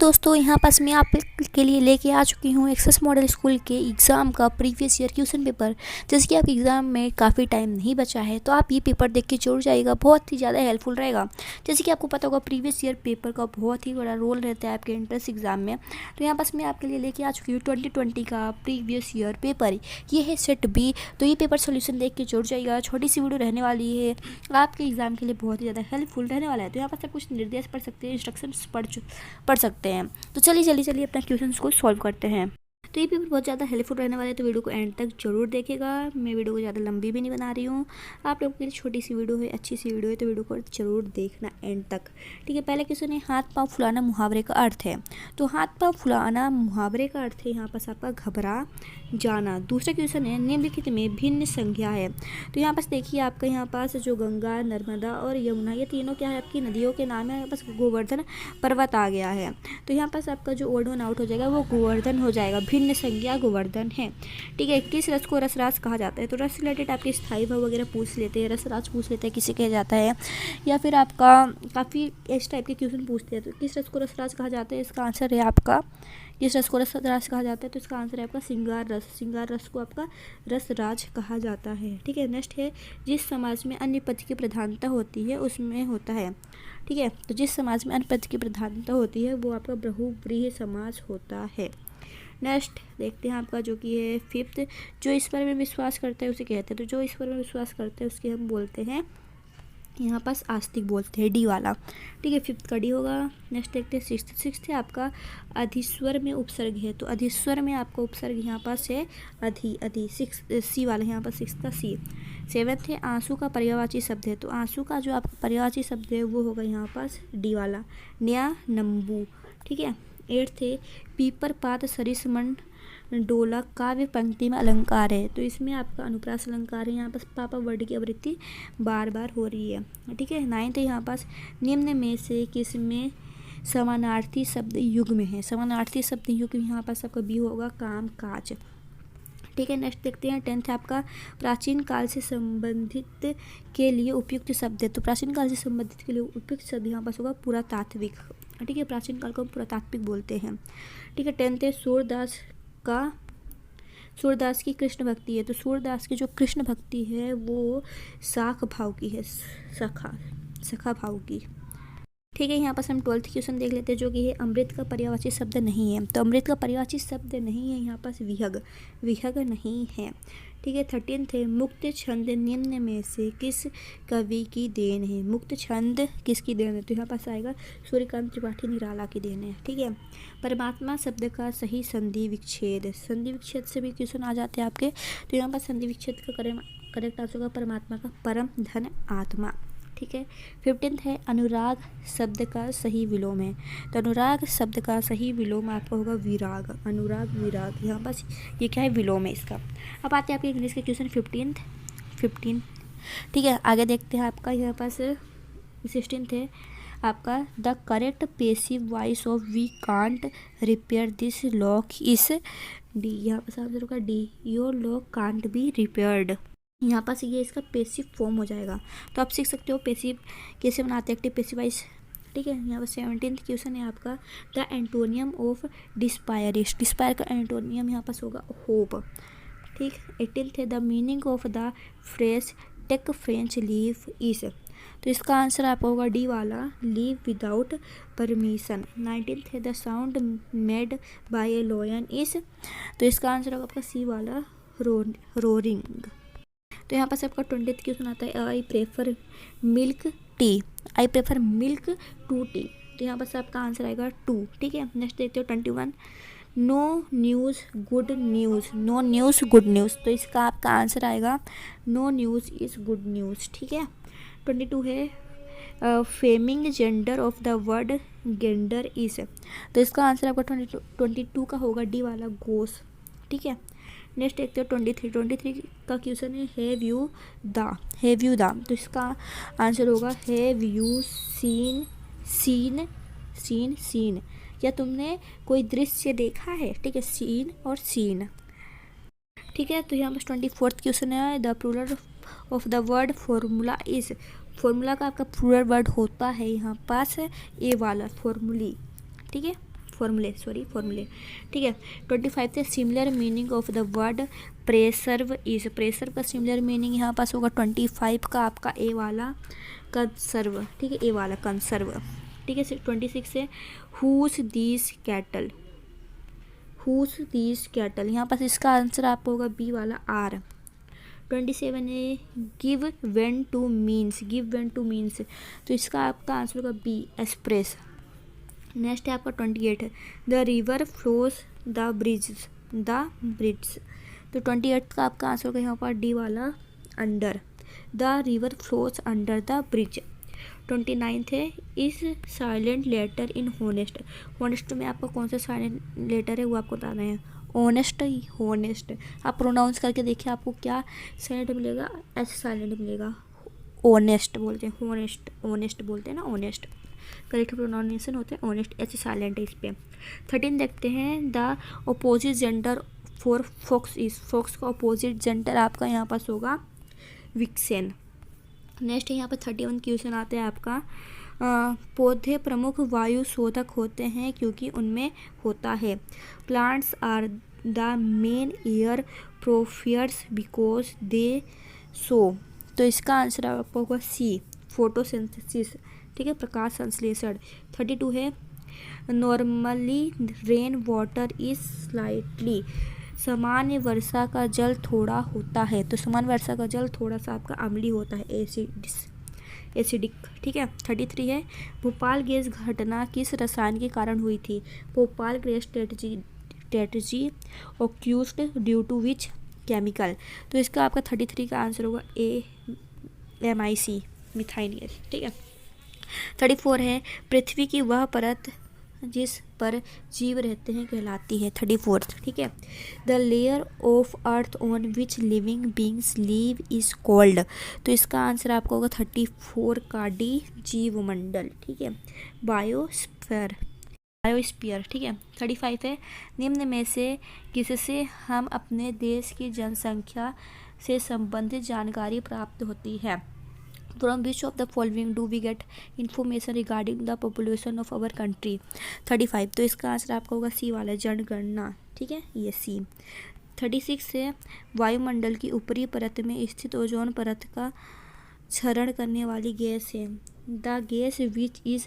दोस्तों, यहाँ पास मैं आप के लिए लेके आ चुकी हूँ एक्सेस मॉडल स्कूल के एग्ज़ाम का प्रीवियस ईयर क्वेश्चन पेपर। जैसे कि आप एग्ज़ाम में काफ़ी टाइम नहीं बचा है तो आप ये पेपर देख के जरूर जाइएगा, बहुत ही ज़्यादा हेल्पफुल रहेगा। जैसे कि आपको पता होगा प्रीवियस ईयर पेपर का बहुत ही बड़ा रोल रहता है आपके एंट्रेंस एग्ज़ाम में। तो यहाँ पास मैं आपके लिए लेके आ चुकी हूँ 2020 का प्रीवियस ईयर पेपर। ये है सेट बी। तो ये पेपर सोल्यूशन देख के जरूर जाइएगा। छोटी सी वीडियो रहने वाली है, आपके एग्ज़ाम के लिए बहुत ही ज़्यादा हेल्पफुल रहने वाला है। तो यहाँ पर आप कुछ निर्देश पढ़ सकते हैं, इंस्ट्रक्शंस पढ़ सकते हैं। तो चलिए अपना क्वेश्चंस को सॉल्व करते हैं। तो ये पेपर बहुत ज़्यादा हेल्पफुल रहने वाला है, तो वीडियो को एंड तक जरूर देखेगा। मैं वीडियो को ज़्यादा लंबी भी नहीं बना रही हूँ, आप लोगों के लिए छोटी सी वीडियो है, अच्छी सी वीडियो है, तो वीडियो को जरूर देखना एंड तक। ठीक है, पहले क्वेश्चन है हाथ पाँव फुलाना मुहावरे का अर्थ है। तो हाथ पाँव फुलाना मुहावरे का अर्थ है यहाँ पास आपका घबरा जाना। दूसरा क्वेश्चन है निम्नलिखित में भिन्न संज्ञा है। तो यहाँ पास देखिए आपका यहाँ पास जो गंगा, नर्मदा और यमुना, ये तीनों क्या है आपकी नदियों के नाम है। यहाँ पास गोवर्धन पर्वत आ गया है, तो यहाँ पास आपका जो ओल्ड वन आउट हो जाएगा वो गोवर्धन हो जाएगा। भिन्न संज्ञा गोवर्धन है। ठीक है, किस रस को रसराज कहा जाता है। तो रस रिलेटेड आपके स्थायी भाव वगैरह पूछ लेते हैं, रसराज पूछ लेते हैं किसे कहा जाता है, या फिर आपका काफ़ी इस टाइप के क्वेश्चन पूछते हैं। तो किस रस को रसराज कहा जाता है, इसका आंसर है आपका किस रस को रसराज कहा जाता है, तो इसका आंसर है आपका श्रृंगार रस। श्रृंगार रस को आपका रसराज कहा जाता है। ठीक है, नेक्स्ट है जिस समाज में अन्य पद की प्रधानता होती है उसमें होता है। ठीक है, तो जिस समाज में अन्य पद की प्रधानता होती है वो आपका बहुव्रीहि समाज होता है। नेक्स्ट देखते हैं आपका जो कि है फिफ्थ, जो ईश्वर में विश्वास करता है उसे कहते हैं। तो जो ईश्वर में विश्वास करते हैं उसके हम बोलते हैं यहाँ पास आस्तिक बोलते हैं, डी वाला। ठीक है, फिफ्थ का डी होगा। नेक्स्ट देखते हैं सिक्स्थ है आपका अधिस्वर में उपसर्ग है। तो अधिस्वर में आपका उपसर्ग यहाँ पास है अधि सिक्स सी वाला, यहाँ पर सिक्स का सी। सेवन्थ है आंसू का पर्यायवाची शब्द है। तो आंसू का जो आपका पर्यायवाची शब्द है वो होगा यहाँ पास डी वाला, न्या नंबू। ठीक है, एट्थ है पीपर पात सरिस मन डोला काव्य पंक्ति में अलंकार है। तो इसमें आपका अनुप्रास अलंकार है, यहाँ पास पापा वर्ड की आवृत्ति बार बार हो रही है। ठीक है, नाइन्थ है यहाँ पास निम्न में से किस में समानार्थी शब्द युग में है। समानार्थी शब्द युग यहाँ पास आपका बी होगा काम काज। ठीक है, नेक्स्ट देखते हैं टेंथ है आपका प्राचीन काल से संबंधित के लिए उपयुक्त शब्द है। तो प्राचीन काल से संबंधित के लिए उपयुक्त शब्द यहाँ पास होगा पुरातात्विक। ठीक है, प्राचीन काल को पुरातात्विक बोलते हैं। ठीक है, टेंथ है सूरदास की कृष्ण भक्ति है। तो सूरदास की जो कृष्ण भक्ति है वो साख भाव की है, सखा भाव की। ठीक है, यहाँ पर हम 12th क्वेश्चन देख लेते हैं जो कि है अमृत का पर्यायवाची शब्द नहीं है। तो अमृत का पर्यायवाची शब्द नहीं है यहाँ पास विहग नहीं है। ठीक है, 13th है मुक्त छंद निम्न में से किस कवि की देन है। मुक्त छंद किसकी देन है, तो यहाँ पास आएगा सूर्यकांत त्रिपाठी निराला की देन है। ठीक है, परमात्मा शब्द का सही संधि विच्छेद से भी क्वेश्चन आ जाते हैं आपके। तो यहाँ पर संधि विच्छेद का करेक्ट आंसर होगा परमात्मा का परम धन आत्मा। ठीक है, 15th है अनुराग शब्द का सही विलोम है। तो अनुराग शब्द का सही विलोम आपका होगा विराग, अनुराग विराग। यहाँ पास ये क्या है, विलोम है इसका। अब आते हैं आपके इंग्लिश के क्वेश्चन 15। ठीक है, आगे देखते हैं आपका यहाँ पास 16th है आपका the correct passive voice of we can't repair this lock is D. यहाँ पास आंसर होगा D, your lock can't be repaired. यहाँ पास ये इसका पेसिव फॉर्म हो जाएगा। तो आप सीख सकते हो पेसिव कैसे बनाते हैं, एक्टिव पेसिव वाइज। ठीक है, यहाँ पर 17th क्वेश्चन है आपका the antonym of despair is. Despair का एंटोनियम यहाँ पास होगा होप। ठीक, 18th है the meaning of the phrase take French leave is. तो इसका आंसर आपका होगा डी वाला, लीव विदाउट परमिशन। 19th है the sound made by A lion is. तो इसका आंसर होगा आपका सी वाला, रोरिंग। तो यहाँ पर आपका 20th क्वेश्चन आता है I prefer milk to tea. तो यहाँ पर आपका आंसर आएगा 2। ठीक है, नेक्स्ट देखते हो 21 नो न्यूज़ गुड न्यूज़। तो इसका आपका आंसर आएगा no news is good news. ठीक है, 22 है feminine gender of the word gender is. तो इसका आंसर आपका 22 का होगा डी वाला गोस। ठीक है, नेक्स्ट देखते हो 23 का क्वेश्चन है हैव यू द। तो इसका आंसर होगा हैव यू सीन या तुमने कोई दृश्य देखा है। ठीक है, सीन और सीन। ठीक है, तो यहाँ पर 24th क्वेश्चन है the plural of the word formula is. Formula का आपका प्लूरल वर्ड होता है यहाँ पास ए वाला फॉर्मूली। ठीक है, फॉर्मूले, ठीक है। 25 से similar meaning of the word preserve is, preserve का सिमिलर मीनिंग यहाँ पास होगा 25 का आपका ए वाला कंसर्व, ठीक है, ए वाला कंसर्व, ठीक है। 26 है हुज दीज कैटल, यहाँ पास इसका आंसर आपको होगा बी वाला आर। 27 है गिव वेन टू मीन्स, तो इसका आपका आंसर होगा बी एक्सप्रेस। नेक्स्ट है आपका 28 है the river flows the breeds, तो 28 का आपका आंसर होगा यहाँ पर डी वाला under, the river flows under the bridge. 29 है इस साइलेंट लेटर इन होनेस्ट में आपका कौन सा साइलेंट लेटर है वो आपको बताना है। होनेस्ट आप प्रोनाउंस करके देखिए आपको क्या साइलेंट मिलेगा, ऐसे साइलेंट मिलेगा, ऑनेस्ट बोलते हैं, ऑनेस्ट बोलते हैं ना, ऑनेस्ट करेक्ट प्रोनाउंसिएशन होता है ऑनेस्ट, ऐसे साइलेंट है इस पर। 13 देखते हैं the opposite gender for fox is, fox का अपोजिट जेंडर आपका यहाँ पास होगा विक्सेन। नेक्स्ट यहाँ पर 31 क्वेश्चन आता है आपका पौधे प्रमुख वायु शोधक होते हैं क्योंकि उनमें होता है plants are the main air purifiers because they so, तो इसका आंसर आपको होगा सी फोटोसिंथेसिस, ठीक है, प्रकाश संश्लेषण। 32 है normally rain water is slightly, सामान्य वर्षा का जल थोड़ा होता है, तो सामान्य वर्षा का जल थोड़ा सा आपका अम्लीय होता है, एसिडिक, ठीक है। 33 है भोपाल गैस घटना किस रसायन के कारण हुई थी, भोपाल गैस स्ट्रेटजी occurred due to which chemical, तो इसका आपका 33 का आंसर होगा MIC मिथाइल गैस, ठीक है। 34 है पृथ्वी की वह परत जिस पर जीव रहते हैं कहलाती है, 34, ठीक है। The layer of earth on which living beings leave is called, तो इसका आंसर आपका होगा 34 का डी जीवमंडल, ठीक है, बायोस्फीयर, ठीक है। 35 है निम्न में से किससे हम अपने देश की जनसंख्या से संबंधित जानकारी प्राप्त होती है, from which of the following do we get information regarding the population of our country, 35, तो इसका आंसर आपका होगा सी वाला जनगणना, ठीक है, ये सी। 36 से वायुमंडल की ऊपरी परत में स्थित ओजोन परत का क्षरण करने वाली गैस है, the gas which is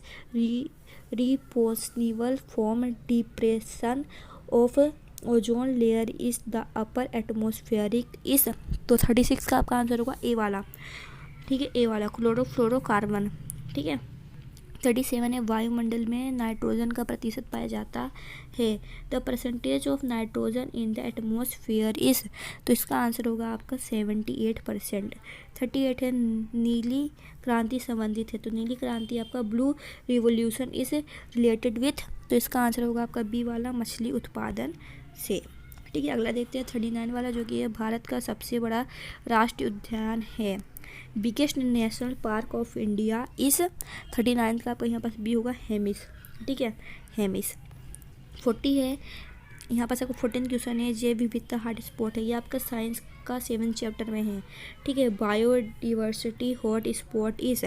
responsible from depression of ozone layer is the upper atmospheric is, तो 36 का आपका आंसर होगा ए वाला, ठीक है, ए वाला क्लोरोफ्लोरोकार्बन, ठीक है। 37 है वायुमंडल में नाइट्रोजन का प्रतिशत पाया जाता है, the percentage of nitrogen in the atmosphere is, तो इसका आंसर होगा आपका 78%। 38 है नीली क्रांति संबंधित है, तो नीली क्रांति आपका blue revolution is related with, तो इसका आंसर होगा आपका बी वाला मछली उत्पादन से, ठीक है। अगला देखते हैं 39 वाला जो कि है भारत का सबसे बड़ा राष्ट्रीय उद्यान है, biggest national park of India इस, 39 का आपका यहाँ पास बी होगा हेमिस, ठीक है, हेमिस। 40 है यहाँ पास आपको 14 क्वेश्चन है जैव विविधता हॉट स्पॉट है, ये आपका साइंस का 7 चैप्टर में है, ठीक है, बायोडिवर्सिटी हॉट स्पॉट इस,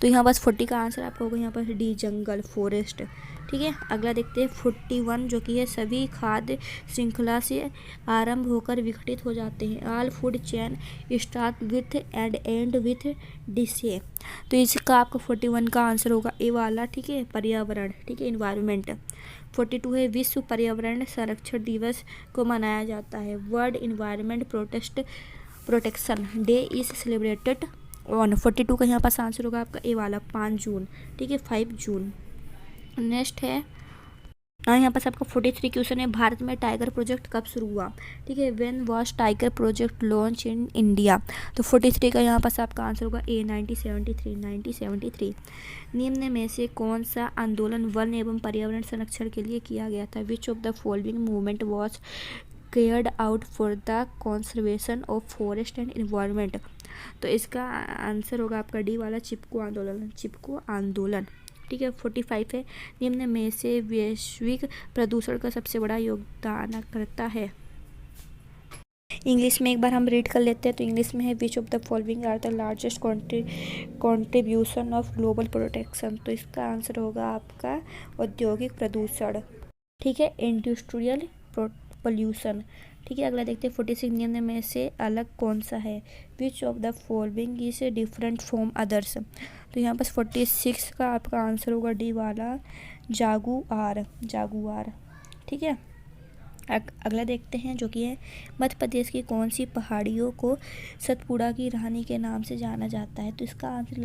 तो यहाँ पास 40 का आंसर आपका होगा यहाँ पर डी जंगल फॉरेस्ट, ठीक है। अगला देखते हैं 41 जो कि है सभी खाद्य श्रृंखला से आरंभ होकर विघटित हो जाते हैं, all food chain start with and end with डिशे, तो इसका आपका 41 का आंसर होगा ए वाला, ठीक है, पर्यावरण, ठीक है, इन्वायरमेंट। 42 है विश्व पर्यावरण संरक्षण दिवस को मनाया जाता है, world environment protection day is celebrated on, 42 का यहाँ पास आंसर होगा आपका ए वाला 5 जून, ठीक है, 5 जून। नेक्स्ट है यहाँ पास आपका 43 क्वेश्चन है भारत में टाइगर प्रोजेक्ट कब शुरू हुआ, ठीक है, when was tiger project launch in India, तो 43 का यहाँ पास आपका आंसर होगा ए 1973। निम्न में से कौन सा आंदोलन वन एवं पर्यावरण संरक्षण के लिए किया गया था, विच of the following movement was carried out for the conservation of forest and environment, तो इसका आंसर होगा आपका डी वाला चिपको आंदोलन, ठीक है। 45 है निम्न में से वैश्विक प्रदूषण का सबसे बड़ा योगदान करता है, इंग्लिश में एक बार हम रीड कर लेते हैं, तो इंग्लिश में है which of the following are the largest contribution of global protection, तो इसका आंसर होगा आपका औद्योगिक प्रदूषण। ठीक है, इंडस्ट्रियल पोल्यूशन। ठीक है, अगला देखते हैं 46 नियम में से अलग कौन सा है, which of the following is different from others. तो यहाँ पर 46 का आपका आंसर होगा डी वाला, जागुआर। ठीक है, अगला देखते हैं जो कि है मध्य प्रदेश की कौन सी पहाड़ियों को सतपुड़ा की रानी के नाम से जाना जाता है। तो इसका आंसर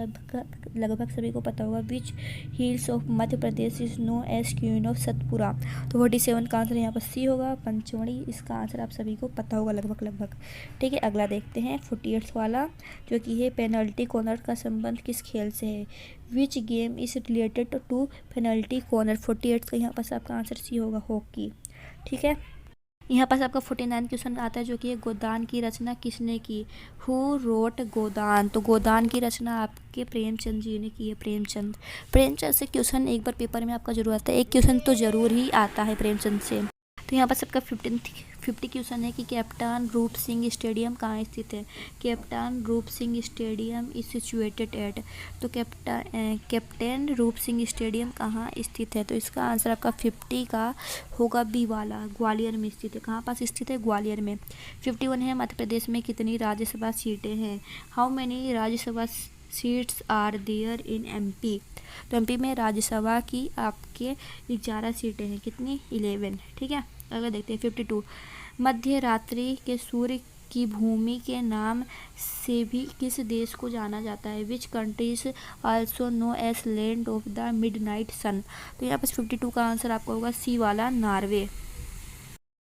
लगभग सभी को पता होगा, which hills of Madhya Pradesh is known as queen of Satpura. तो 47 का आंसर यहाँ पर सी होगा, पंचमढ़ी। इसका आंसर आप सभी को पता होगा लगभग। ठीक है, अगला देखते हैं 48 वाला जो कि है पेनल्टी कॉर्नर का संबंध किस खेल से है, which game is related to penalty corner. 48 का यहाँ पर आपका आंसर सी होगा, हॉकी। ठीक है, यहाँ पास आपका 49 क्वेश्चन आता है जो कि गोदान की रचना किसने की, हु रोट गोदान। तो गोदान की रचना आपके प्रेमचंद जी ने की है, प्रेमचंद से क्वेश्चन एक बार पेपर में आपका जरूर आता है, एक क्वेश्चन तो जरूर ही आता है प्रेमचंद से। तो यहाँ पर आपका 50 क्वेश्चन है कि कैप्टन रूप सिंह स्टेडियम कहाँ स्थित है। कैप्टन रूप Singh stadium is situated at. तो कैप्टन रूप सिंह स्टेडियम कहाँ स्थित है। तो इसका आंसर आपका 50 का होगा बी वाला, ग्वालियर में स्थित है। कहाँ पास स्थित है, ग्वालियर में। 51 है मध्य प्रदेश में कितनी राज्यसभा सीटें हैं, how many Rajya Sabha seats are there in MP. तो एमपी में राज्यसभा की आपके 11 सीटें हैं, कितनी, 11। ठीक है, अगर देखते हैं 52, मध्य रात्रि के सूर्य की भूमि के नाम से भी किस देश को जाना जाता है, which countries also known as land of the midnight sun. तो यहाँ पर 52 का आंसर आपका होगा सी वाला, नॉर्वे।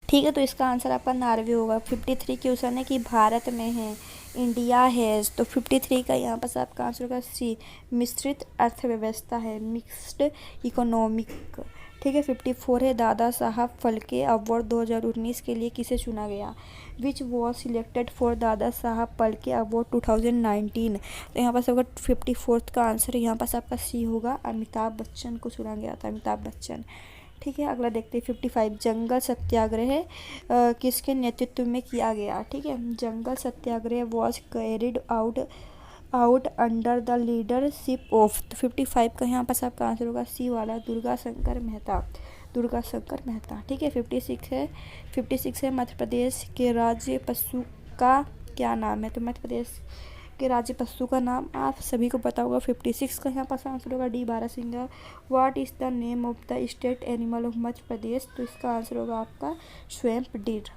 ठीक है, तो इसका आंसर आपका नॉर्वे होगा। 53 क्वेश्चन है कि भारत में है, इंडिया है। तो 53 का यहाँ पर आपका आंसर होगा सी, मिश्रित अर्थव्यवस्था है, मिक्स्ड इकोनॉमिक। ठीक है, 54 है दादा साहब फाल्के अवार्ड 2019 के लिए किसे चुना गया, which was selected for Dada Saheb Phalke award 2019। तो यहाँ पर आपका 54 का आंसर यहाँ पर आपका सी होगा, अमिताभ बच्चन को चुना गया था, अमिताभ बच्चन। ठीक है, अगला देखते हैं 55, जंगल सत्याग्रह किसके नेतृत्व में किया गया। ठीक है, jungle satyagraha was carried out under the leadership of. तो 55 का यहाँ पर आपका आंसर होगा सी वाला, दुर्गा शंकर मेहता। ठीक है, 56 है मध्य प्रदेश के राज्य पशु का क्या नाम है। तो मध्य प्रदेश के राज्य पशु का नाम आप सभी को पता होगा। 56 का यहाँ पर आंसर होगा D, barasingha. What is the name of the state animal of Madhya Pradesh. तो इसका आंसर होगा आपका स्वैम्प डीर।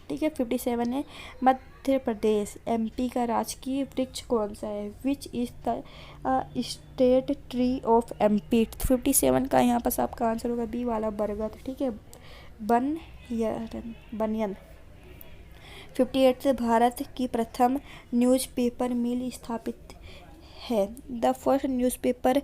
ठीक है, 57 है मध्य प्रदेश एमपी का राजकीय वृक्ष कौन सा है, which is the state tree of MP. 57 का यहाँ पर आपका आंसर होगा बी वाला, बरगद। ठीक है, बनियन। 58 से भारत की प्रथम न्यूज़पेपर मिल स्थापित है, the first newspaper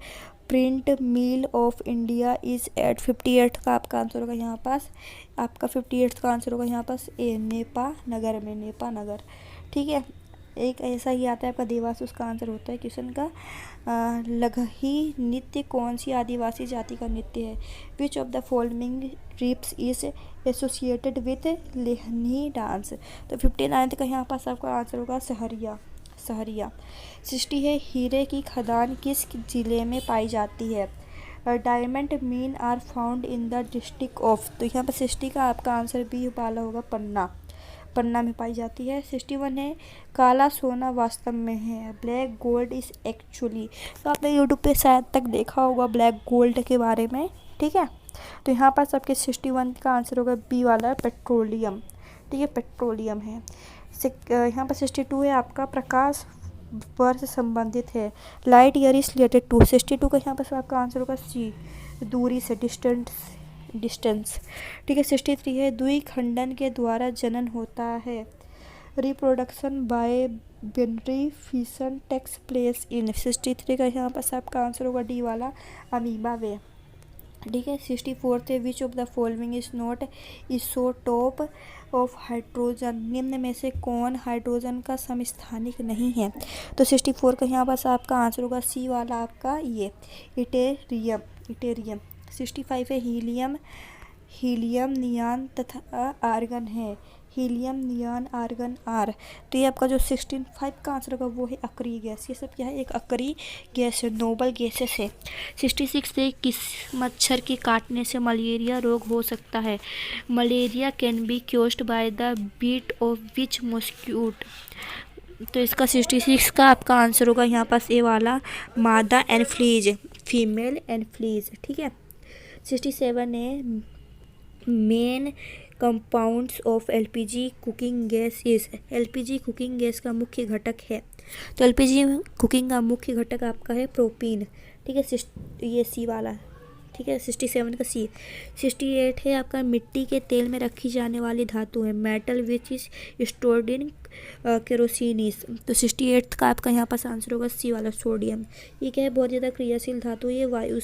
print mill of India is at. 58 का आपका आंसर होगा यहाँ पास, आपका 58 का आंसर होगा यहाँ पास ए, नेपानगर। ठीक है, एक ऐसा ही आता है आपका देवास, उसका आंसर होता है क्वेश्चन का लघही नृत्य कौन सी आदिवासी जाति का नृत्य है, which of the following tribes is associated with Lehni dance. तो 59 का यहाँ पास आपका आंसर होगा सहरिया। 60 है हीरे की खदान किस जिले में पाई जाती है, diamond mine are found in the district of. तो यहाँ पर 60 का आपका आंसर बी वाला होगा, पन्ना में पाई जाती है। 61 है काला सोना वास्तव में है, ब्लैक गोल्ड इज एक्चुअली। तो आपने यूट्यूब पे शायद तक देखा होगा ब्लैक गोल्ड के बारे में। ठीक है, तो यहाँ पर सबके 61 का आंसर होगा बी वाला, पेट्रोलियम। ठीक है, पेट्रोलियम है। यहाँ पर 62 है आपका प्रकाश वर्ष से संबंधित है, light year is related to. 62 का यहाँ पर आपका आंसर होगा सी, दूरी से, डिस्टेंस। ठीक है, 63 है द्विखंडन के द्वारा जनन होता है, reproduction by binary fission takes place in. 63 का यहाँ पर आपका आंसर होगा डी वाला, अमीबा वे। ठीक है, 64 थे which of the following is not isotope of hydrogen. निम्न में से कौन हाइड्रोजन का समस्थानिक नहीं है। तो 64 का यहाँ पर आपका आंसर होगा सी वाला, आपका ये इटेरियम। 65 है हीलियम नियान तथा आर्गन है, हीलियम, नियॉन, आर्गन, आर। तो ये आपका जो 16 का आंसर होगा वो है अक्रिय गैस। ये सब क्या है, एक अक्रिय गैस है, नोबल गैसेस है। 66 से किस मच्छर के काटने से मलेरिया रोग हो सकता है? Malaria can be caused by the bite of which mosquito. तो इसका 66 का आपका आंसर होगा यहाँ पास ए वाला, मादा एनफ्लीज, फीमेल एनफ्लीज। ठीक है। 67 है, main compounds of LPG cooking gas is. LPG cooking gas का मुख्य घटक है, तो एलपीजी कुकिंग का मुख्य घटक आपका है प्रोपीन। ठीक है, ये सी वाला। ठीक है, 67 का सी। 68 है आपका, मिट्टी के तेल में रखी जाने वाली धातु है, metal which is stored in kerosene is. तो 68 का आपका यहाँ पास आंसर होगा सी वाला, सोडियम। ये क्या है, बहुत ज़्यादा क्रियाशील धातु, ये वायु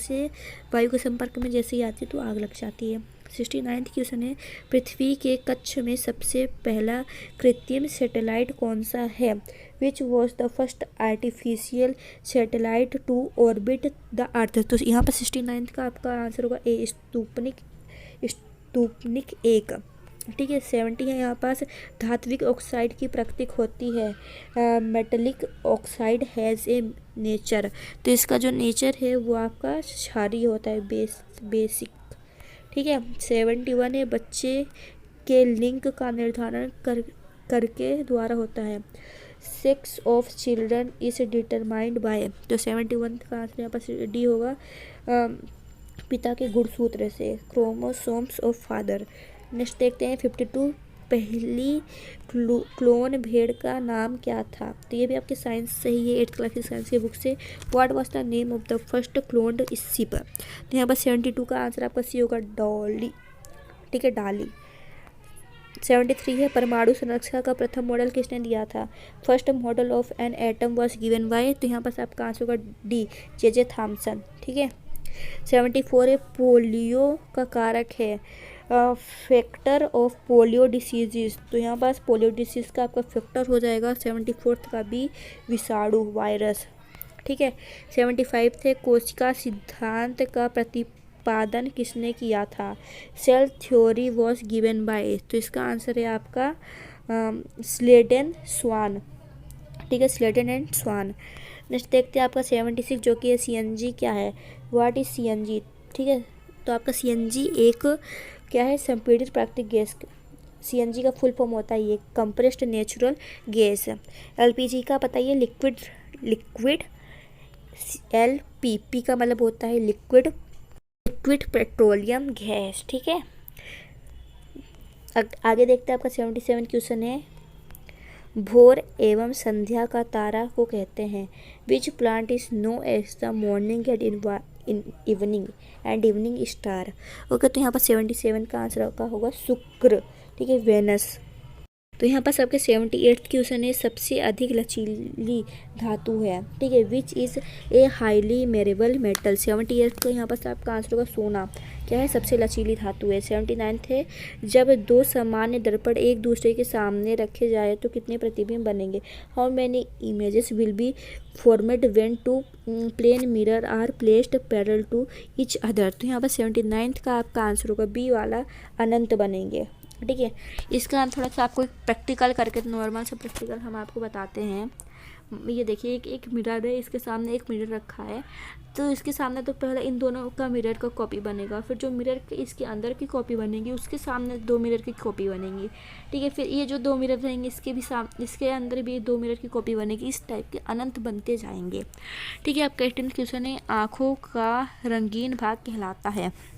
के संपर्क में जैसे ही आती है तो आग लग जाती है। 69 क्वेश्चन है, पृथ्वी के कक्ष में सबसे पहला कृत्रिम सैटेलाइट कौन सा है? Which was the first artificial satellite to orbit the earth. तो यहाँ पर 69 का आपका आंसर होगा ए, स्पुतनिक 1। ठीक है। 70 है यहाँ पास, धात्विक ऑक्साइड की प्रकृति होती है, metallic oxide has a nature. तो इसका जो नेचर है वो आपका क्षारीय होता है, बेसिक। ठीक है। 71 है, बच्चे के लिंग का निर्धारण करके द्वारा होता है, sex of children is determined by. तो 71 का आंसर यहाँ पर डी होगा, पिता के गुणसूत्र से, क्रोमोसोम्स ऑफ फादर। नेक्स्ट देखते हैं 52, पहली क्लोन भेड़ का नाम क्या था? तो ये भी आपके साइंस से ही है, 8th क्लास की साइंस की बुक से। What was the name of the first cloned ship. तो यहाँ पर 72 का आंसर आपका सी होगा, डॉली। ठीक है, डाली। 73 है, परमाणु संरचना का प्रथम मॉडल किसने दिया था? First model of an atom was given by. तो यहाँ पर आपका आंसर होगा डी, जे थॉमसन। ठीक है। 74 है, पोलियो का कारक है, फैक्टर ऑफ पोलियो डिसीजेस। तो यहाँ पास पोलियो डिसीज का आपका फैक्टर हो जाएगा 74 का बी, विषाणु, वायरस। ठीक है। 75 थे, कोशिका सिद्धांत का प्रतिपादन किसने किया था? Cell theory was given by. तो इसका आंसर है आपका स्लेडन स्वान। ठीक है, स्लेडन एंड स्वान। नेक्स्ट देखते हैं आपका 76 जो कि है सीएनजी क्या है? What is CNG. ठीक है, तो आपका सीएनजी एक क्या है, संपीड़ित प्राकृतिक गैस। सीएनजी का फुल फॉर्म होता है ये कंप्रेस्ड नेचुरल गैस। एलपीजी का बताइए, लिक्विड। एलपीपी का मतलब होता है लिक्विड पेट्रोलियम गैस। ठीक है। आगे देखते हैं आपका 77 क्वेश्चन है, भोर एवं संध्या का तारा को कहते हैं? Which planet is known as the morning and evening star. Okay, तो यहाँ पर 77 का आंसर का होगा शुक्र। ठीक है, वेनस। तो यहाँ पर सबके 78 क्वेश्चन है, सबसे अधिक लचीली धातु है। ठीक है, which is a highly malleable metal. 78 को यहाँ पर आपका आंसर होगा सोना। क्या है, सबसे लचीली धातु है। 79 है, जब दो सामान्य दर्पण एक दूसरे के सामने रखे जाए तो कितने प्रतिबिंब बनेंगे? How many images will be formed when two plane mirror are placed parallel to each other. तो यहाँ पर 79 का आपका आंसर होगा बी वाला, अनंत बनेंगे। ठीक है, इसका हम थोड़ा सा आपको प्रैक्टिकल करके, नॉर्मल सा प्रैक्टिकल हम आपको बताते हैं। ये देखिए, एक मिरर है, इसके सामने एक मिरर रखा है, तो इसके सामने तो पहले इन दोनों का मिरर का कॉपी बनेगा, फिर जो मिरर के इसके अंदर की कॉपी बनेगी उसके सामने 2 मिरर की कॉपी बनेगी। ठीक है, फिर ये जो 2 मिरर रहेंगे इसके अंदर भी 2 मिरर की कॉपी बनेगी। इस टाइप के अनंत बनते जाएंगे। ठीक है, आपका 18 क्वेश्चन है, आँखों का रंगीन भाग कहलाता है?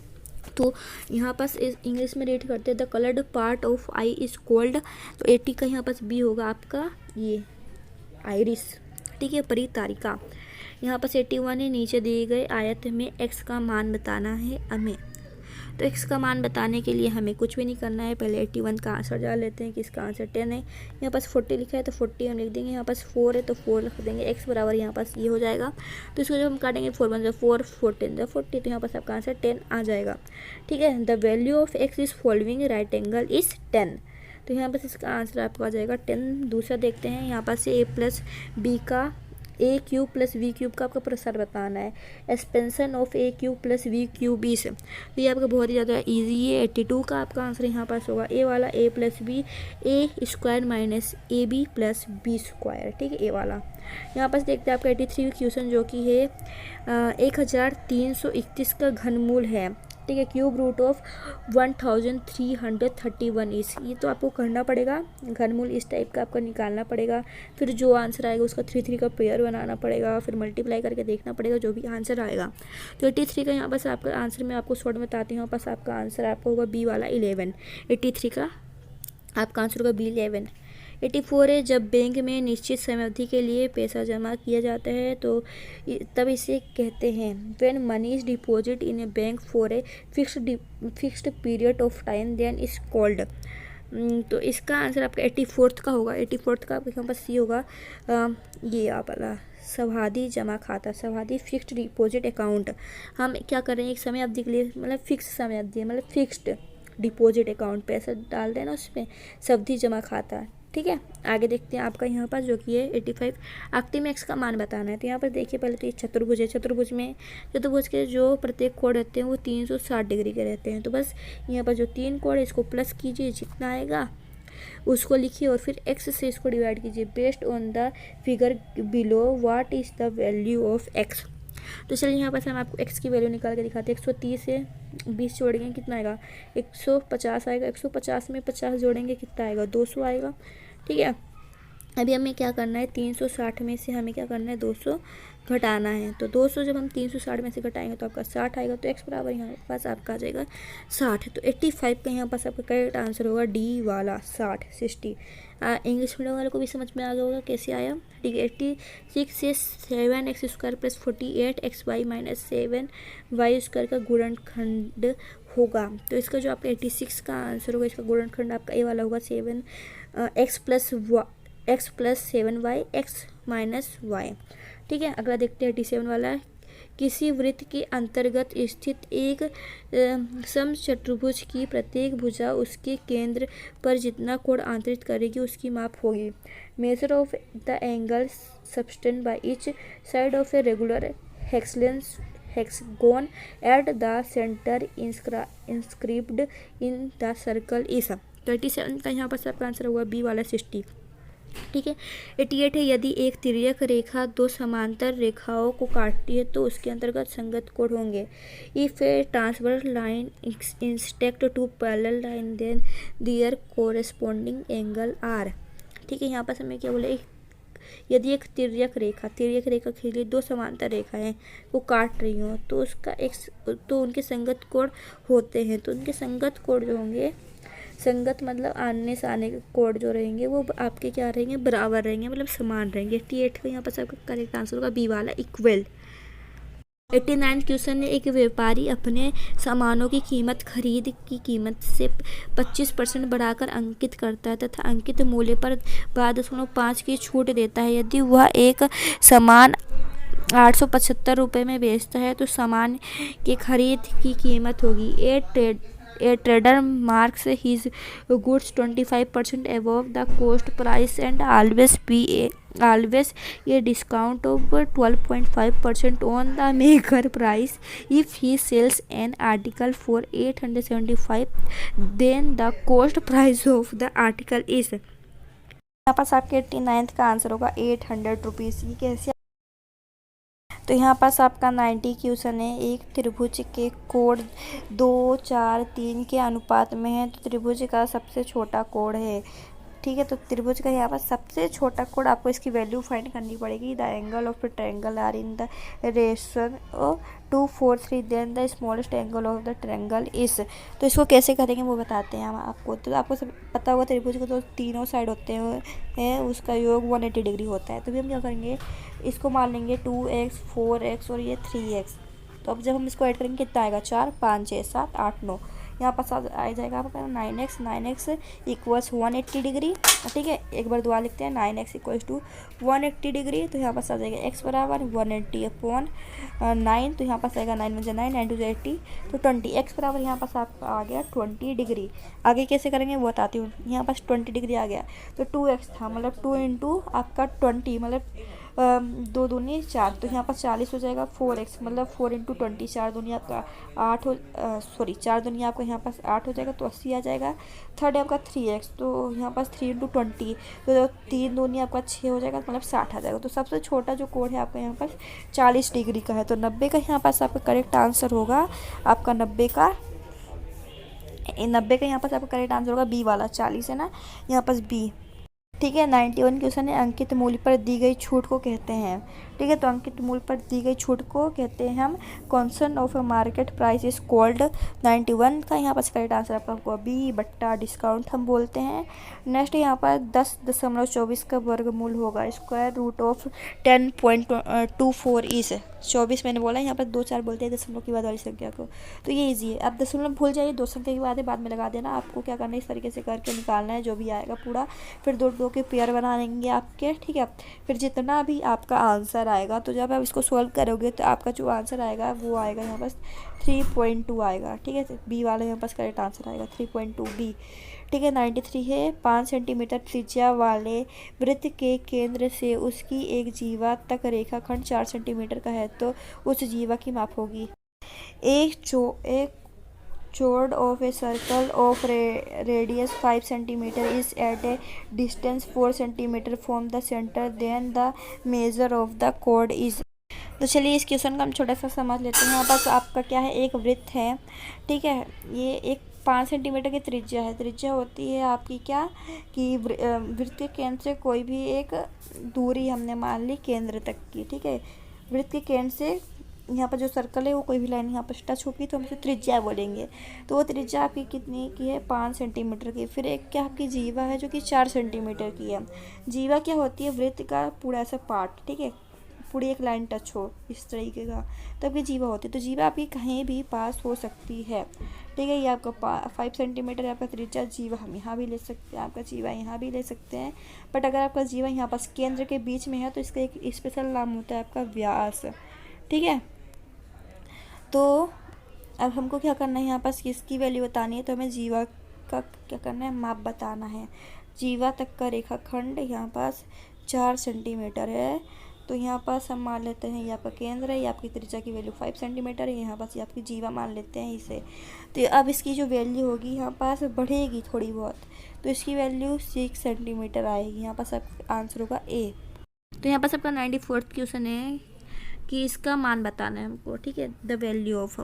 तो यहाँ पास इंग्लिश में रीड करते हैं, the coloured part of I is called. तो 80 का यहाँ पास बी होगा आपका, ये आइरिस। ठीक है, परितारिका। यहाँ पास 81 है, नीचे दिए गए आयत में एक्स का मान बताना है हमें। तो एक्स का मान बताने के लिए हमें कुछ भी नहीं करना है, पहले 81 का आंसर डाल लेते हैं कि इसका आंसर 10 है। यहाँ पास 40 लिखा है तो 40 हम लिख देंगे, यहाँ पास 4 है तो 4 लिख देंगे, एक्स बराबर यहाँ पास ये हो जाएगा। तो इसको जब हम काटेंगे 4 1 4 14 40, तो यहाँ पास आपका आंसर 10 आ जाएगा। ठीक है, the value of x is following right angle is 10। तो यहाँ पास इसका आंसर आपका आ जाएगा 10। दूसरा देखते हैं, यहाँ पास से a + b का A cube plus B cube का आपका प्रसार बताना है। Expansion of A cube plus B cube is, तो ये आपका बहुत ही ज़्यादा इजी है। 82 का आपका आंसर यहाँ पास होगा ए वाला, A plus B A square minus A B plus B square, ठीक है, ए वाला। यहाँ पास देखते हैं आपका 83 क्वेश्चन जो कि है 1331 का घनमूल है, ठीक है, क्यूब रूट ऑफ 1331 इस, ये तो आपको करना पड़ेगा, घनमूल इस टाइप का आपको निकालना पड़ेगा। फिर जो आंसर आएगा उसका 3 का पेयर बनाना पड़ेगा, फिर मल्टीप्लाई करके देखना पड़ेगा जो भी आंसर आएगा। तो 83 का यहाँ पास आपका आंसर मैं आपको शॉर्ट में बताती हूँ। यहाँ पास आपका आंसर आपका होगा बी वाला 11। 83 का आपका आंसर होगा बी 11। 84 है, जब बैंक में निश्चित समय अवधि के लिए पैसा जमा किया जाता है तो तब इसे कहते हैं when money is deposit in a bank for a fixed period of time then is called. तो इसका आंसर आपका 84 का होगा। 84 का आपके यहाँ पास सी होगा ये आप वाला सावधि जमा खाता, सावधि फिक्स्ड डिपॉजिट अकाउंट। हम क्या कर रहे हैं, एक समय अवधि के लिए, मतलब फिक्स समय अवधि है, मतलब फिक्स्ड डिपॉजिट अकाउंट, पैसा डाल देना उसमें, सावधि जमा खाता, ठीक है। आगे देखते हैं आपका यहाँ पर जो कि है 85 आर्कटिमैक्स का मान बताना है। तो यहाँ पर देखिए पहले तो ये चतुर्भुज है, चतुर्भुज के जो प्रत्येक कोण रहते हैं वो 360 डिग्री के रहते हैं। तो बस यहाँ पर जो 3 कोण है इसको प्लस कीजिए, जितना आएगा उसको लिखिए और फिर x से इसको डिवाइड कीजिए। Based on the figure below what is the value of x। तो चलिए यहाँ पर हम आपको x की वैल्यू निकाल के दिखाते हैं। 130 से 20 जोड़ेंगे कितना आएगा, 150 आएगा। 150 में 50 जोड़ेंगे कितना आएगा, 200 आएगा, ठीक है। अभी हमें क्या करना है, 360 में से हमें क्या करना है, 200 घटाना है। तो 200 जब हम 360 में से घटाएंगे तो आपका 60 आएगा। तो x बराबर यहाँ पास आपका आ जाएगा 60। तो 85 का यहाँ पास आपका करेक्ट आंसर होगा डी वाला 60। इंग्लिश मीडियम वाले को भी समझ में आ गया होगा कैसे आया, ठीक है। 86 से 7x square plus 48xy minus 7y square का गुणनखंड होगा। तो इसका जो आपका 86 का आंसर होगा, इसका गुणनखंड आपका ए वाला होगा 7x plus 7y x minus y, ठीक है। अगला देखते हैं 87 वाला है। किसी वृत्त के अंतर्गत स्थित एक समचतुर्भुज की प्रत्येक भुजा उसके केंद्र पर जितना कोण आंतरित करेगी उसकी माप होगी। Measure of the angle subtend by each side of a regular hexagon at the center inscribed in the circle is। 37 का यहाँ पर आपका आंसर होगा बी वाला 60, ठीक है। 88 है, यदि एक तिर्यक रेखा दो समांतर रेखाओं को काटती है तो उसके अंतर्गत संगत कोण होंगे। If a transversal line intersect to parallel line then there corresponding angle are, ठीक है। यहाँ पर हमें क्या बोले, यदि एक तिर्यक रेखा के लिए दो समांतर रेखाएं वो काट रही हो तो उसका तो उनके संगत कोण होते हैं। तो उनके संगत कोण जो होंगे, संगत मतलब आने से आने के कोण जो रहेंगे वो आपके क्या रहेंगे, बराबर रहेंगे, मतलब समान रहेंगे। 88 का यहाँ पर आपका करेक्ट आंसर होगा बी वाला इक्वल। 89 क्वेश्चन है, एक व्यापारी अपने सामानों की कीमत खरीद की कीमत से 25% बढ़ाकर अंकित करता है तथा अंकित मूल्य पर 12.5 की छूट देता है। यदि वह एक सामान 875 रुपये में बेचता है तो सामान के खरीद की कीमत होगी। A trader marks his goods 25% above the cost price and always a discount of 12.5% on the maker price. If he sells an article for 875, then the cost price of the article is। यहाँ पास आपके 89 का answer होगा 800 rupees. ये कैसे, तो यहाँ पास आपका 90 question है, एक त्रिभुज के कोण 2, 4, 3 के अनुपात में है तो त्रिभुज का सबसे छोटा कोण है, ठीक है। तो त्रिभुज का यहाँ पर सबसे छोटा कोण आपको इसकी वैल्यू फाइंड करनी पड़ेगी। The angle of the triangle are in the रेशन 2, 4, 3 then the smallest angle of the triangle is. तो इसको कैसे करेंगे वो बताते हैं हम आपको। तो आपको सब पता होगा त्रिभुज को तो तीनों साइड होते हैं, उसका योग 180 डिग्री होता है। तो भी हम क्या करेंगे, इसको मान लेंगे 2x 4x और ये 3x। तो अब जब हम इसको ऐड करेंगे कितना आएगा, 4, 5, 6, 7, 8, 9, यहाँ पास आ जाएगा आपका 9x इक्वल्स 180 डिग्री, ठीक है। एक बार दोबारा लिखते हैं, 9x इक्वल्स टू 180 डिग्री। तो यहाँ पास आ जाएगा x बराबर 180/9। तो यहाँ पास आएगा 9 × 9, 9 × 80 तो 20। x बराबर यहाँ पास आपका आ गया 20 डिग्री। आगे कैसे करेंगे वो बताती हूँ। यहाँ पास 20 डिग्री आ गया तो 2x था, मतलब 2 × आपका 20 मतलब दो दूनी 4, तो यहाँ पर 40 हो जाएगा। 4x मतलब 4 इंटू 20, 4 दूनी आपका 8 हो, सॉरी 4 दूनी आपका यहाँ पास 8 हो जाएगा, तो 80 आ जाएगा। थर्ड है आपका 3x, तो यहाँ पास 3 इंटू 20, तो 3 दूनी आपका 6 हो जाएगा, मतलब 60 आ जाएगा। तो सबसे छोटा जो कोण है आपका यहाँ पास 40 डिग्री का है, तो 90 का यहाँ पास आपका करेक्ट आंसर होगा आपका 90 का यहाँ पास आपका करेक्ट आंसर होगा बी वाला, 40 है ना यहाँ पास बी। ठीक है, 91 क्वेश्चन है, अंकित मूल्य पर दी गई छूट को कहते हैं। ठीक है, तो अंकित मूल्य पर दी गई छूट को कहते हैं हम कॉन्सन of market price is called. 91 का यहाँ पर करेक्ट आंसर आपका होगा बी बट्टा डिस्काउंट हम बोलते हैं। नेक्स्ट यहाँ पर 10.24 का वर्गमूल होगा स्क्वायर रूट ऑफ 10.24 इज 24 मैंने बोला, यहाँ पर 2 4 बोलते हैं दशमलव की बाद वाली संख्या को, तो ये इजी है। आप दशमलव भूल जाइए, 2 संख्या के बाद में लगा देना। आपको क्या करना है, इस तरीके से करके निकालना है जो भी आएगा पूरा, फिर दो दो के पेयर बना लेंगे आपके। ठीक है, फिर जितना भी आपका आंसर आएगा, तो जब आप इसको सॉल्व करोगे तो आपका जो आंसर आएगा वो आएगा यहाँ पास 3.2 आएगा। ठीक है, बी वाला यहाँ पास करेक्ट आंसर आएगा 3.2 बी। ठीक है, 93 है 5 सेंटीमीटर त्रिज्या वाले वृत्त के केंद्र से उसकी एक जीवा तक रेखाखंड 4 सेंटीमीटर का है, तो उस जीवा की माप होगी। एक chord of a circle of radius 5 centimeter is at a distance 4 centimeter from the center, then the measure of the chord is। तो चलिए इस क्वेश्चन का हम छोटा सा समझ लेते हैं। यहाँ पास आपका क्या है, एक वृत्त है। ठीक है, ये एक 5 सेंटीमीटर की त्रिज्या है। त्रिज्या होती है आपकी क्या कि वृत्त के केंद्र से कोई भी एक दूरी हमने मान ली केंद्र तक की। ठीक है, वृत्त के केंद्र से यहाँ पर जो सर्कल है वो कोई भी लाइन यहाँ पर टच होगी तो हम उसे त्रिज्या बोलेंगे। तो वो त्रिज्या आपकी कितनी की है, 5 सेंटीमीटर की। फिर एक क्या आपकी जीवा है जो कि 4 सेंटीमीटर की है। जीवा क्या होती है, वृत्त का पूरा ऐसा पार्ट। ठीक है, पूरी एक लाइन टच हो इस तरीके का, तो आपकी जीवा होती है। तो जीवा आपकी कहीं भी पास हो सकती है। ठीक है, ये आपका 5 सेंटीमीटर है आपका त्रिज्या। जीवा हम यहाँ भी ले सकते हैं, आपका जीवा यहाँ भी ले सकते हैं, बट अगर आपका जीवा यहाँ पास केंद्र के बीच में है तो इसका एक स्पेशल नाम होता है आपका व्यास। ठीक है, तो अब हमको क्या करना है, यहाँ पास किसकी वैल्यू बतानी है, तो हमें जीवा का क्या करना है, माप बताना है। जीवा तक का रेखाखंड यहाँ पास 4 सेंटीमीटर है, तो यहाँ पास हम मान लेते हैं ये आपका केंद्र है, ये आपकी त्रिज्या की वैल्यू 5 सेंटीमीटर है, यहाँ पास ये आपकी जीवा मान लेते हैं इसे। तो अब इसकी जो वैल्यू होगी यहाँ पास बढ़ेगी थोड़ी बहुत, तो इसकी वैल्यू 6 सेंटीमीटर आएगी। यहाँ पास आपका आंसर होगा ए। तो यहाँ पास आपका 94th क्वेश्चन है कि इसका मान बताना है हमको। ठीक है, द वैल्यू ऑफ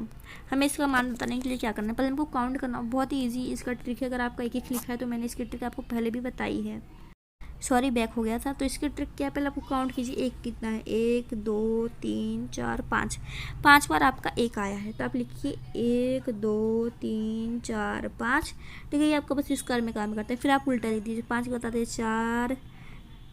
हमें इसका मान बताने के लिए क्या करना है, पहले हमको काउंट करना, बहुत ही ईजी इसका ट्रिक है। अगर आपका एक लिखा है तो मैंने इसकी ट्रिक आपको पहले भी बताई है, सॉरी बैक हो गया था। तो इसकी ट्रिक क्या है, पहले आपको काउंट कीजिए, एक कितना है, 1 2 3 4 5, 5 बार आपका एक आया है, तो आप लिखिए 1 2 3 4 5। ठीक है, ये आपका बस स्क्वायर में काम करता है। फिर आप उल्टा लिख दीजिए, 5 बताते हैं 4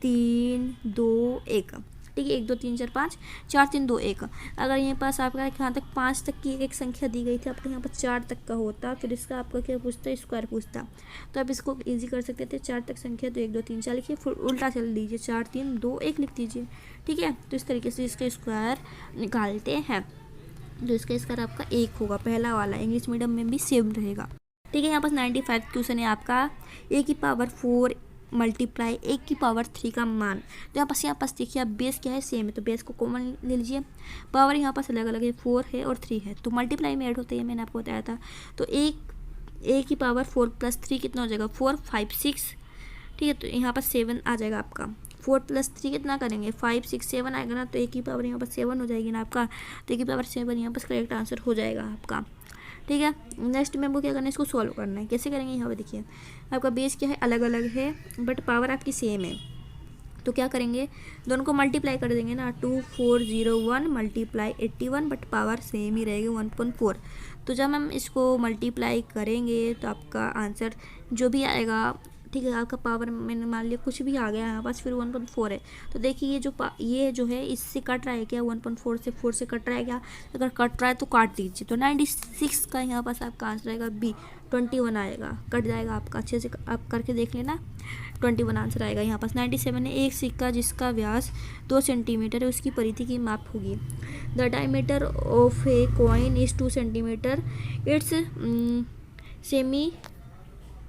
3 2 1। ठीक है, 1 2 3 4 5, 4 3 2 1। अगर यहाँ पास आपका यहाँ तक 5 तक की एक संख्या दी गई थी, आपका यहाँ पर 4 तक का होता, फिर इसका आपका क्या पूछता है, स्क्वायर पूछता। तो आप इसको इजी कर सकते थे, 4 तक संख्या तो 1 2 3 4 लिखिए, फिर उल्टा चल दीजिए, 4 3 2 1 लिख दीजिए। ठीक है, तो इस तरीके से इसका स्क्वायर निकालते हैं, तो इसका स्क्वायर आपका 1 होगा, पहला वाला। इंग्लिश मीडियम में भी सेम रहेगा। ठीक है, यहाँ पास 95 क्वेश्चन है आपका, a की पावर 4 मल्टीप्लाई 1 की पावर 3 का मान। तो यहाँ पास देखिए, आप बेस क्या है, सेम है, तो बेस को कॉमन ले लीजिए। पावर यहाँ पास अलग अलग है, 4 है और 3 है, तो मल्टीप्लाई में ऐड होते हैं, मैंने आपको बताया था। तो a की पावर 4 + 3 कितना हो जाएगा, 4 5 6। ठीक है, तो यहाँ पर 7 आ जाएगा आपका। 4 + 3 कितना करेंगे, 5 6 7 आएगा ना, तो a की पावर यहाँ पर 7 हो जाएगी ना आपका, तो a की पावर 7 यहाँ पर करेक्ट आंसर हो जाएगा आपका। ठीक है, नेक्स्ट में हमको क्या करना है, इसको सॉल्व करना है। कैसे करेंगे, यहाँ पे देखिए, आपका बेस क्या है, अलग अलग है, बट पावर आपकी सेम है। तो क्या करेंगे, दोनों को मल्टीप्लाई कर देंगे ना, 2401 मल्टीप्लाई 81, बट पावर सेम ही रहेगी 1.4। तो जब हम इसको मल्टीप्लाई करेंगे तो आपका आंसर जो भी आएगा, ठीक है, आपका पावर मैंने मान लिया कुछ भी आ गया यहाँ पास, फिर 1.4 है। तो देखिए ये जो है इससे कट रहा है क्या, 1.4 से 4 से कट रहा है क्या, अगर कट रहा है तो काट दीजिए। तो 96 का यहाँ पास आपका आंसर आएगा बी, 21 आएगा, कट जाएगा आपका, अच्छे से आप करके देख लेना, 21 आंसर आएगा। यहाँ पास 97 है, एक सिक्का जिसका व्यास 2 सेंटीमीटर है उसकी परिधि की माप होगी। The diameter of a coin is 2 centimetre, it's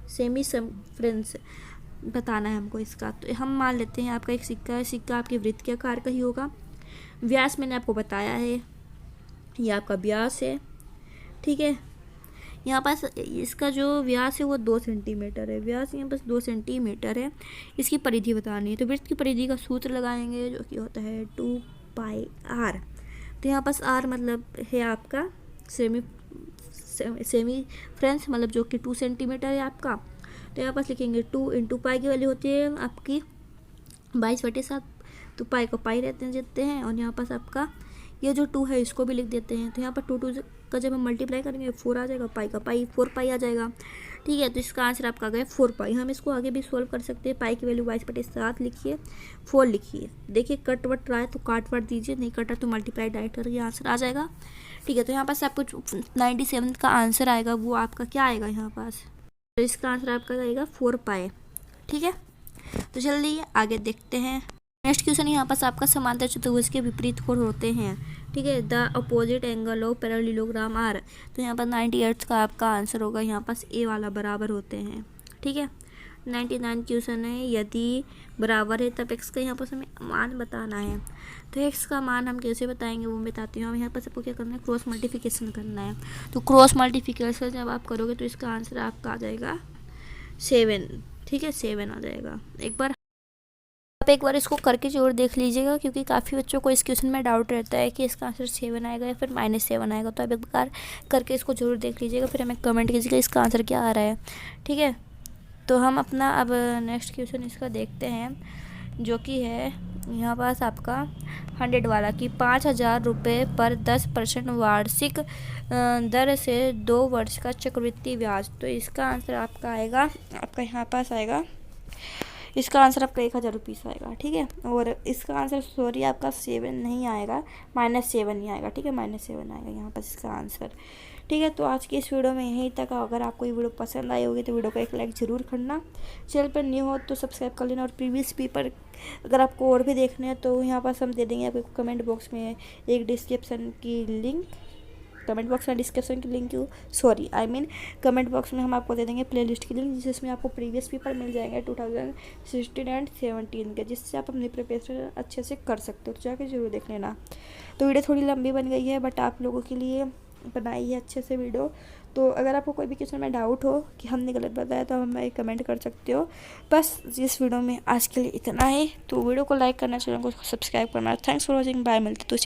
semi circumference बताना है हमको इसका। तो हम मान लेते हैं आपका एक सिक्का है, सिक्का आपके वृत्त के आकार का ही होगा। व्यास मैंने आपको बताया है, ये आपका व्यास है, ठीक है। यहाँ पास इसका जो व्यास है वो 2 सेंटीमीटर है, व्यास यहाँ पास 2 सेंटीमीटर है। इसकी परिधि बतानी है, तो वृत्त की परिधि का सूत्र लगाएंगे जो कि होता है 2πr। तो यहाँ पास r मतलब है आपका सेमी फ्रेंस, मतलब जो कि 2 सेंटीमीटर है आपका। तो यहाँ पास लिखेंगे 2 इंटू पाई की वैल्यू होती है आपकी 22/7, तो पाई को पाई देते हैं, और यहाँ पास आपका ये जो 2 है इसको भी लिख देते हैं। तो यहाँ पर 2 का जब हम मल्टीप्लाई करेंगे 4 आ जाएगा, पाई का पाई 4 पाई आ जाएगा, ठीक है। तो इसका आंसर आपका आ गया 4 पाई। हम इसको आगे भी सोल्व कर सकते हैं। पाई की वैल्यू 22/7 लिखिए, 4 लिखिए। देखिए कट वट रहा है तो काट वट दीजिए, नहीं कटा तो मल्टीप्लाई डायरेक्ट करके आंसर आ जाएगा, ठीक है। तो यहाँ पास आपको 97 का आंसर आएगा, वो आपका क्या आएगा यहाँ पास, तो इसका आंसर आपका आएगा 4 पाई, ठीक है। तो चलिए आगे देखते हैं। नेक्स्ट क्वेश्चन यहाँ पास आपका समांतर चतुर्भुज के विपरीत कोण होते हैं, ठीक है। The opposite angle of parallelogram are. तो यहाँ पर 98 का आपका आंसर होगा, यहाँ पास ए वाला बराबर होते हैं, ठीक है। 99 क्वेश्चन है, यदि बराबर है तब एक्स का यहाँ पर हमें मान बताना है। तो एक्स का मान हम कैसे बताएंगे वो बताती हूँ। हम यहाँ पर सबको क्या करना है, क्रॉस मल्टीप्लिकेशन करना है। तो क्रॉस मल्टीप्लिकेशन जब आप करोगे तो इसका आंसर आपका आ जाएगा 7, ठीक है, 7 आ जाएगा। एक बार इसको करके जरूर देख लीजिएगा, क्योंकि काफ़ी बच्चों को इस क्वेश्चन में डाउट रहता है कि इसका आंसर 7 आएगा या फिर -7 आएगा। तो आप एक बार करके इसको जरूर देख लीजिएगा, फिर हमें कमेंट कीजिएगा इसका आंसर क्या आ रहा है, ठीक है। तो हम अपना अब नेक्स्ट क्वेश्चन इसका देखते हैं, जो कि है यहाँ पास आपका 100 वाला कि 5,000 रुपये पर 10% वार्षिक दर से 2 वर्ष का चक्रवृद्धि ब्याज। तो इसका आंसर आपका आएगा, आपका यहाँ पास आएगा, इसका आंसर आपका 1,000 रुपीज़ आएगा, ठीक है। और इसका आंसर सॉरी आपका 7 नहीं आएगा, -7 ही आएगा, ठीक है, -7 आएगा यहाँ पर इसका आंसर, ठीक है। तो आज की इस वीडियो में यहीं तक। अगर आपको ये वीडियो पसंद आई होगी तो वीडियो को एक लाइक ज़रूर करना, चैनल पर न्यू हो तो सब्सक्राइब कर लेना। और प्रीवियस पेपर अगर आपको और भी देखने हैं तो यहाँ पास हम दे देंगे आपको कमेंट बॉक्स में एक डिस्क्रिप्शन की लिंक, कमेंट बॉक्स में डिस्क्रिप्शन की लिंक कमेंट बॉक्स में हम आपको दे देंगे प्लेलिस्ट की लिंक, जिसमें आपको प्रीवियस पेपर मिल जाएंगे 2016 एंड 17 के, जिससे आप अपनी प्रिपरेशन अच्छे से कर सकते हो। तो जाके जरूर देख लेना। तो वीडियो थोड़ी लंबी बन गई है, बट आप लोगों के लिए बनाई है अच्छे से वीडियो। तो अगर आपको कोई भी क्वेश्चन में डाउट हो कि हमने गलत बताया तो हमें कमेंट कर सकते हो। बस इस वीडियो में आज के लिए इतना ही। तो वीडियो को लाइक करना, चैनल को सब्सक्राइब करना। थैंक्स फॉर वॉचिंग, बाय, मिलते तो